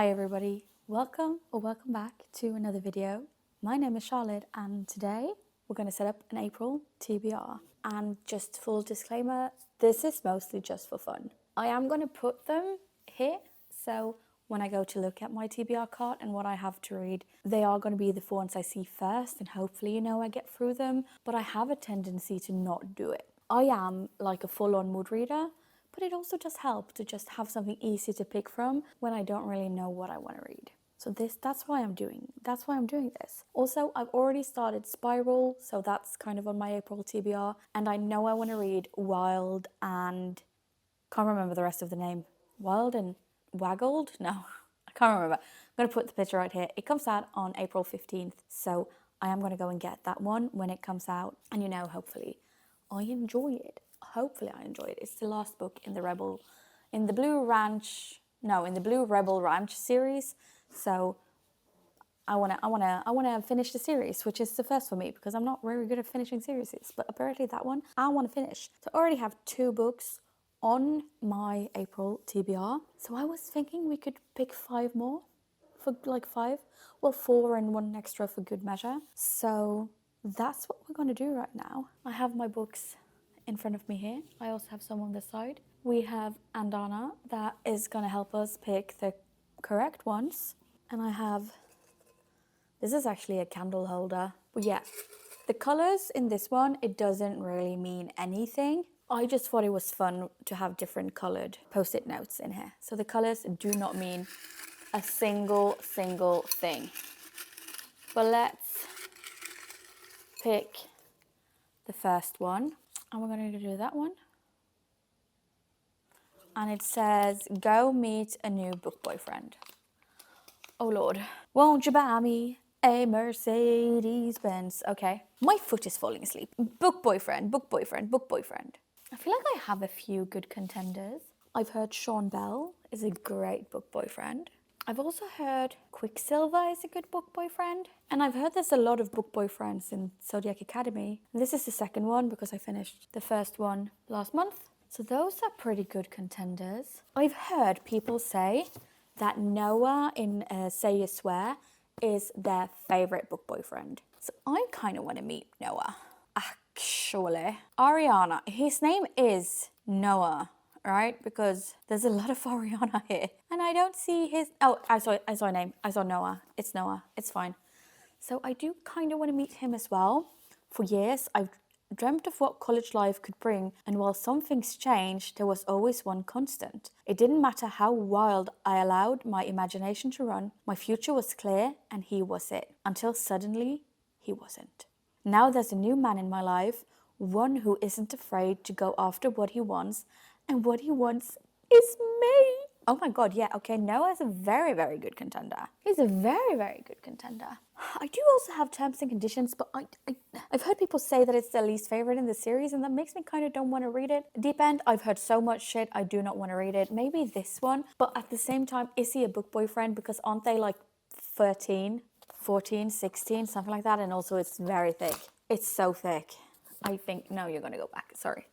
Hi everybody, welcome back to another video. My name is Charlotte and today we're going to set up an April TBR. And just full disclaimer, this is mostly just for fun. I am going to put them here, so when I go to look at my TBR card and what I have to read, they are going to be the ones I see first and hopefully I get through them, but I have a tendency to not do it. I am like a full-on mood reader, but it also does help to just have something easy to pick from when I don't really know what I want to read. So that's why I'm doing this. Also, I've already started Spiral, so that's kind of on my April TBR, and I know I want to read Wild and can't remember the rest of the name. Wild and Waggled? No, I can't remember. I'm going to put the picture right here. It comes out on April 15th, so I am going to go and get that one when it comes out, and hopefully I enjoy it. Hopefully I enjoy it. It's the last book in the Blue Rebel Ranch series. So I wanna finish the series, which is the first for me because I'm not very good at finishing series. But apparently that one I want to finish. So I already have 2 books on my April TBR. So I was thinking we could pick 5 more for like 5. Well, 4 and 1 extra for good measure. So that's what we're gonna do right now. I have my books in front of me here. I also have some on the side. We have Andana that is going to help us pick the correct ones. And I have, this is actually a candle holder. But yeah, the colors in this one, it doesn't really mean anything. I just thought it was fun to have different colored post-it notes in here. So the colors do not mean a single thing. But let's pick the first one. And we're going to do that one. And it says, go meet a new book boyfriend. Oh Lord. Won't you buy me a Mercedes Benz? Okay. My foot is falling asleep. Book boyfriend, book boyfriend, book boyfriend. I feel like I have a few good contenders. I've heard Sean Bell is a great book boyfriend. I've also heard Quicksilver is a good book boyfriend. And I've heard there's a lot of book boyfriends in Zodiac Academy. This is the second one because I finished the first one last month. So those are pretty good contenders. I've heard people say that Noah in Say You Swear is their favourite book boyfriend. So I kind of want to meet Noah. Actually, Ariana, his name is Noah, right? Because there's a lot of Ariana here. And I don't see his... Oh, I saw a name. I saw Noah. It's Noah. It's fine. So I do kind of want to meet him as well. For years, I've dreamt of what college life could bring, and while some things changed, there was always one constant. It didn't matter how wild I allowed my imagination to run, my future was clear, and he was it. Until suddenly, he wasn't. Now there's a new man in my life, one who isn't afraid to go after what he wants, and what he wants is me. Oh my God, yeah, okay, Noah's a very, very good contender. He's a very, very good contender. I do also have terms and conditions, but I've heard people say that it's their least favorite in the series, and that makes me kind of don't want to read it. Deep End, I've heard so much shit, I do not want to read it. Maybe this one, but at the same time, is he a book boyfriend? Because aren't they like 13, 14, 16, something like that? And also it's very thick. It's so thick. I think, no, you're going to go back, sorry.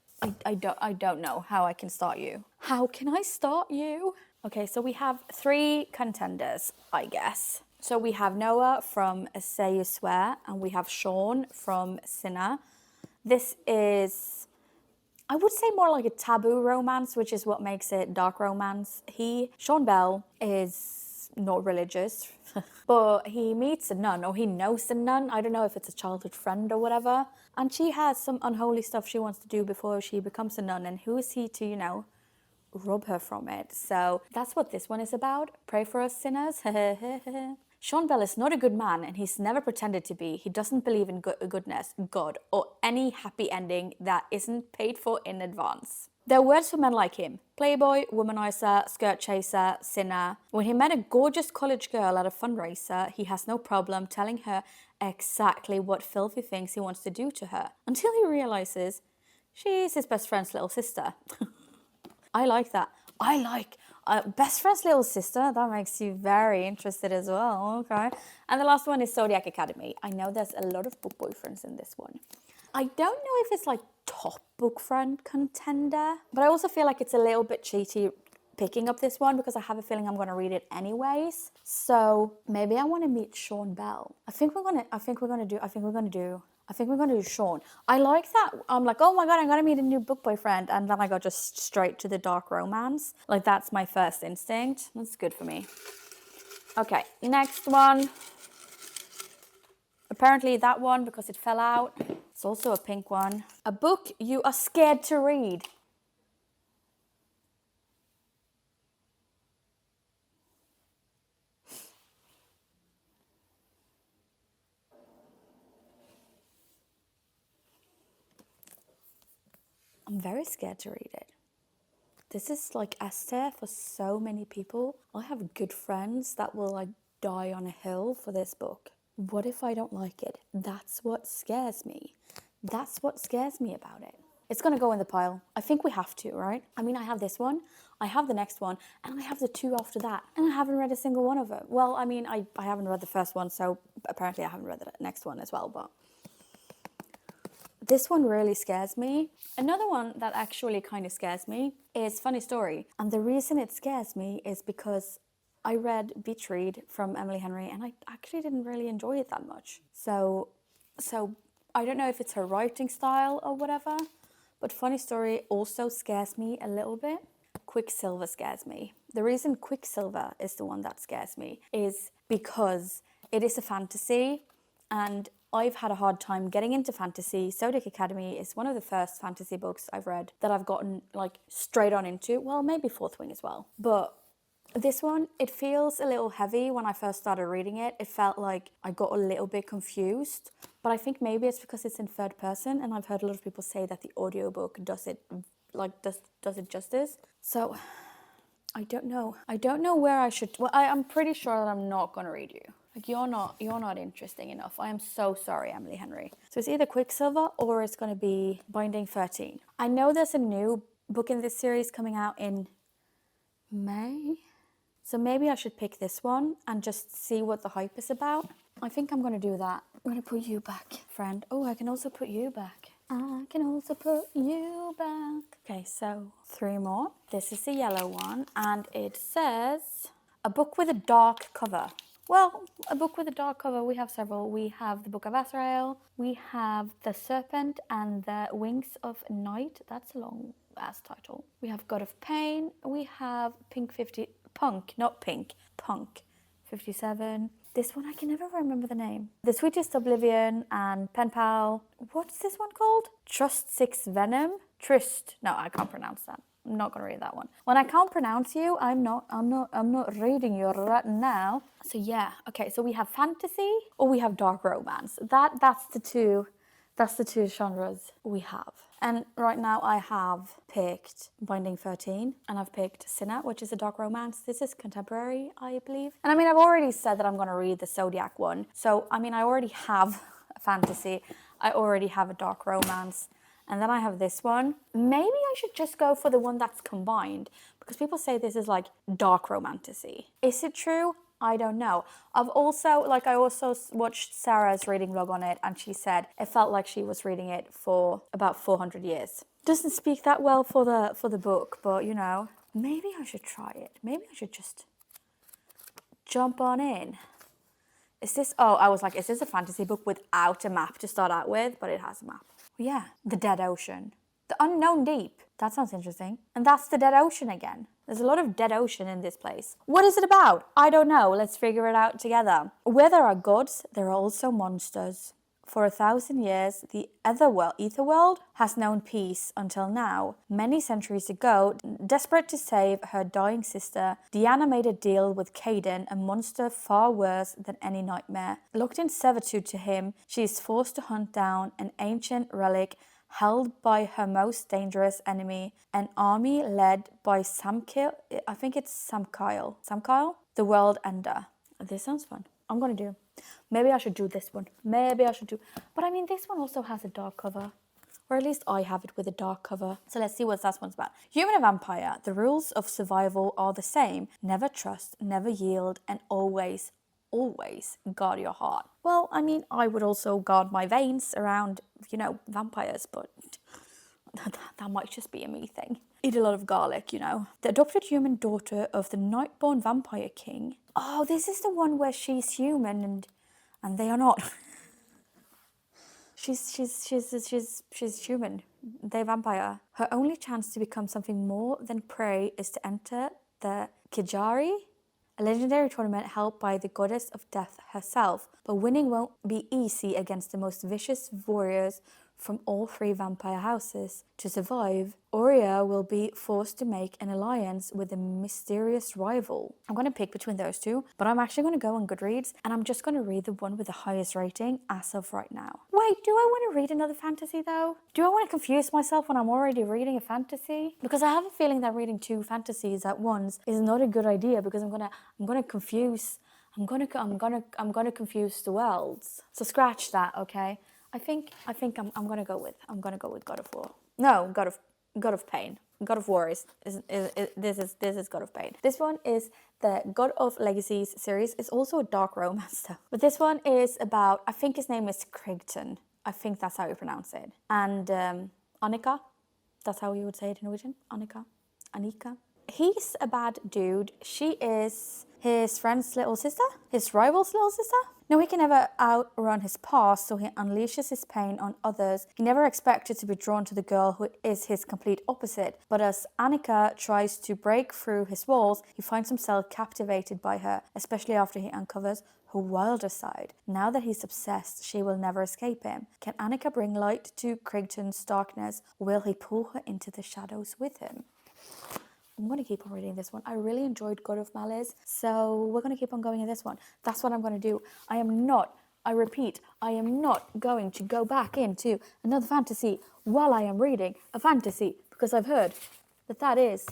I don't know how I can start you. How can I start you? Okay, so we have 3 contenders, I guess. So we have Noah from Say You Swear, and we have Sean from Sinner. This is, I would say, more like a taboo romance, which is what makes it dark romance. Sean Bell is not religious, but he meets a nun, or he knows a nun. I don't know if it's a childhood friend or whatever. And she has some unholy stuff she wants to do before she becomes a nun. And who is he to, rob her from it? So that's what this one is about. Pray for us sinners. Sean Bell is not a good man, and he's never pretended to be. He doesn't believe in goodness, God, or any happy ending that isn't paid for in advance. There are words for men like him: playboy, womanizer, skirt chaser, sinner. When he met a gorgeous college girl at a fundraiser, he has no problem telling her exactly what filthy things he wants to do to her, until he realizes she's his best friend's little sister. I like that. I like best friend's little sister. That makes you very interested as well. Okay. And the last one is Zodiac Academy. I know there's a lot of book boyfriends in this one. I don't know if it's like top book friend contender, but I also feel like it's a little bit cheaty picking up this one because I have a feeling I'm going to read it anyways. So maybe I want to meet Sean Bell. I think we're going to do Sean. I like that. I'm like, oh my God, I'm going to meet a new book boyfriend. And then I go just straight to the dark romance. Like, that's my first instinct. That's good for me. Okay, next one. Apparently that one, because it fell out. It's also a pink one. A book you are scared to read. I'm very scared to read it. This is like Esther for so many people. I have good friends that will like die on a hill for this book. What if I don't like it? That's what scares me. That's what scares me about it. It's going to go in the pile. I think we have to, right? I mean, I have this one, I have the next one, and I have the two after that. And I haven't read a single one of them. Well, I mean, I haven't read the first one, so apparently I haven't read the next one as well, but this one really scares me. Another one that actually kind of scares me is Funny Story. And the reason it scares me is because I read Beach Read from Emily Henry and I actually didn't really enjoy it that much. So I don't know if it's her writing style or whatever, but Funny Story also scares me a little bit. Quicksilver scares me. The reason Quicksilver is the one that scares me is because it is a fantasy and I've had a hard time getting into fantasy. Zodiac Academy is one of the first fantasy books I've read that I've gotten like straight on into. Well, maybe Fourth Wing as well. But this one, it feels a little heavy when I first started reading it. It felt like I got a little bit confused. But I think maybe it's because it's in third person and I've heard a lot of people say that the audiobook does it justice. So I don't know. I don't know where I should. Well, I'm pretty sure that I'm not going to read you. Like, you're not interesting enough. I am so sorry, Emily Henry. So it's either Quicksilver or it's going to be Binding 13. I know there's a new book in this series coming out in May. So maybe I should pick this one and just see what the hype is about. I think I'm going to do that. I'm going to put you back, friend. Oh, I can also put you back. I can also put you back. Okay, so 3 more. This is the yellow one and it says a book with a dark cover. Well, a book with a dark cover, we have several. We have the Book of Azrael. We have The Serpent and the Wings of Night. That's a long ass title. We have God of Pain. We have Punk 57. This one, I can never remember the name. The Sweetest Oblivion and Pen Pal. What's this one called? Trust 6 Venom? Trist. No, I can't pronounce that. I'm not going to read that one. When I can't pronounce you, I'm not reading you right now. So yeah, okay, so we have fantasy or we have dark romance. That's the two genres we have. And right now I have picked Binding 13 and I've picked Sinner, which is a dark romance. This is contemporary, I believe. And I mean, I've already said that I'm going to read the Zodiac one. So, I mean, I already have a fantasy. I already have a dark romance. And then I have this one. Maybe I should just go for the one that's combined because people say this is like dark romantasy. Is it true? I don't know. I also watched Sarah's reading vlog on it and she said it felt like she was reading it for about 400 years. Doesn't speak that well for the book, but you know, maybe I should try it. Maybe I should just jump on in. Is this a fantasy book without a map to start out with? But it has a map. Yeah, the Dead Ocean. The Unknown Deep. That sounds interesting. And that's the Dead Ocean again. There's a lot of dead ocean in this place. What is it about? I don't know. Let's figure it out together. Where there are gods, there are also monsters. For 1,000 years, the Etherworld has known peace until now. Many centuries ago, desperate to save her dying sister, Deanna made a deal with Caden, a monster far worse than any nightmare. Locked in servitude to him, she is forced to hunt down an ancient relic held by her most dangerous enemy, an army led by Samkil, the World Ender. This sounds fun. I'm going to do. Maybe I should do this one. But I mean, this one also has a dark cover. Or at least I have it with a dark cover. So let's see what that one's about. Human and Vampire. The rules of survival are the same. Never trust, never yield, and always guard your heart. Well, I mean, I would also guard my veins around, vampires, but That might just be a me thing. Eat a lot of garlic, you know. The adopted human daughter of the Nightborn Vampire King. Oh, this is the one where she's human and they are not. She's human. They're vampire. Her only chance to become something more than prey is to enter the Kijari, a legendary tournament held by the goddess of death herself. But winning won't be easy against the most vicious warriors from all three vampire houses. To survive, Aurea will be forced to make an alliance with a mysterious rival. I'm going to pick between those two, but I'm actually going to go on Goodreads and I'm just going to read the one with the highest rating as of right now. Wait, do I want to read another fantasy though? Do I want to confuse myself when I'm already reading a fantasy? Because I have a feeling that reading two fantasies at once is not a good idea because I'm gonna confuse the worlds. So scratch that, okay? I think I'm gonna go with God of War. No, God of Pain. God of War is God of Pain. This one is the God of Legacies series. It's also a dark romance though. But this one is about, I think his name is Crichton. I think that's how you pronounce it. And Annika, that's how you would say it in Norwegian. Annika. He's a bad dude. She is his friend's little sister, his rival's little sister. No, he can never outrun his past, so he unleashes his pain on others. He never expected to be drawn to the girl who is his complete opposite. But as Annika tries to break through his walls, he finds himself captivated by her, especially after he uncovers her wilder side. Now that he's obsessed, she will never escape him. Can Annika bring light to Crichton's darkness, or will he pull her into the shadows with him? I'm going to keep on reading this one. I really enjoyed God of Malice, so we're going to keep on going in this one. That's what I'm going to do. I am not going to go back into another fantasy while I am reading a fantasy, because I've heard that is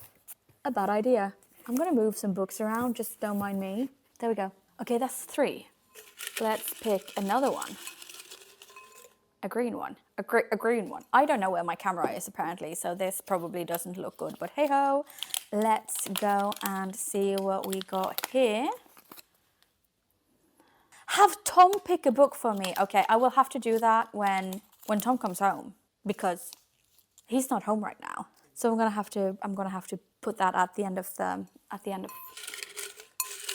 a bad idea. I'm going to move some books around, just don't mind me. There we go. Okay, that's 3. Let's pick another one. A green one. A green one. I don't know where my camera is apparently, so this probably doesn't look good, but hey ho. Let's go and see what we got here. Have Tom pick a book for me. Okay, I will have to do that when Tom comes home, because he's not home right now. So I'm gonna have to put that at the end of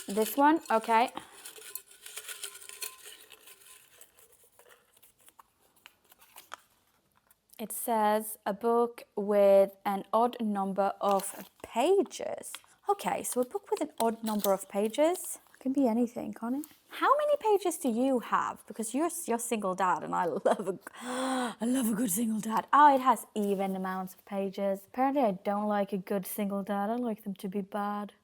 this one. Okay. It says a book with an odd number of pages. Okay, so a book with an odd number of pages can be anything, can't it? How many pages do you have? Because you're single dad, and I love a good single dad. Oh, it has even amounts of pages. Apparently, I don't like a good single dad. I like them to be bad.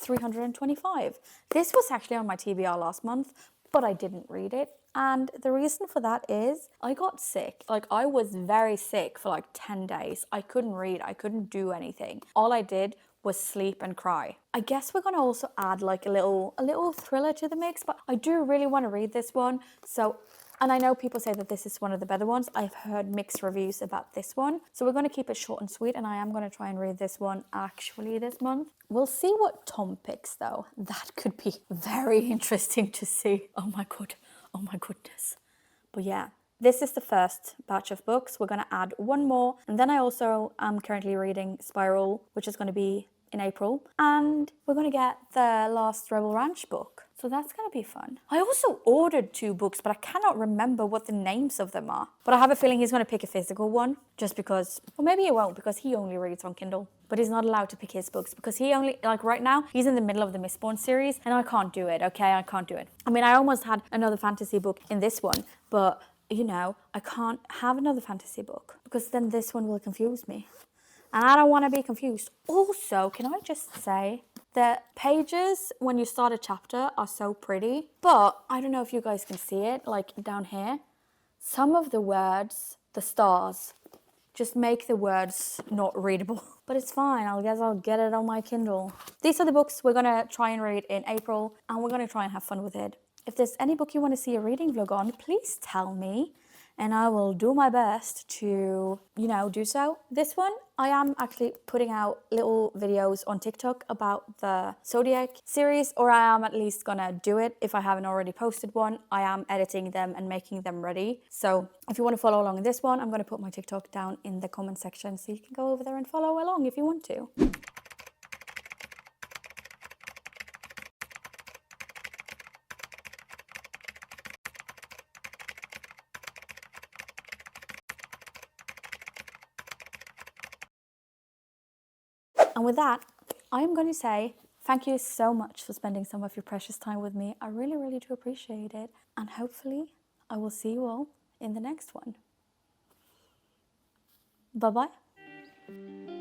$325. This was actually on my TBR last month, but I didn't read it. And the reason for that is I got sick. Like, I was very sick for like 10 days. I couldn't read. I couldn't do anything. All I did was sleep and cry. I guess we're going to also add like a little thriller to the mix, but I do really want to read this one. And I know people say that this is one of the better ones. I've heard mixed reviews about this one. So we're going to keep it short and sweet, and I am going to try and read this one actually this month. We'll see what Tom picks though. That could be very interesting to see. Oh my goodness. But yeah, this is the first batch of books. We're going to add one more. And then I also am currently reading Spiral, which is going to be in April. And we're going to get the last Rebel Ranch book. So that's going to be fun. I also ordered 2 books, but I cannot remember what the names of them are. But I have a feeling he's going to pick a physical one, just because, or maybe he won't, because he only reads on Kindle. But he's not allowed to pick his books, because he only, like right now, he's in the middle of the Mistborn series, and I can't do it, okay? I can't do it. I mean, I almost had another fantasy book in this one, but, you know, I can't have another fantasy book, because then this one will confuse me. And I don't want to be confused. Also, can I just say, the pages when you start a chapter are so pretty, but I don't know if you guys can see it, like down here. Some of the words, the stars, just make the words not readable. But it's fine, I guess I'll get it on my Kindle. These are the books we're gonna try and read in April, and we're gonna try and have fun with it. If there's any book you want to see a reading vlog on, please tell me. and I will do my best to, do so. This one, I am actually putting out little videos on TikTok about the Zodiac series, or I am at least gonna do it if I haven't already posted one. I am editing them and making them ready. So if you want to follow along in this one, I'm gonna put my TikTok down in the comment section so you can go over there and follow along if you want to. And with that, I'm going to say thank you so much for spending some of your precious time with me. I really, really do appreciate it. And hopefully, I will see you all in the next one. Bye bye.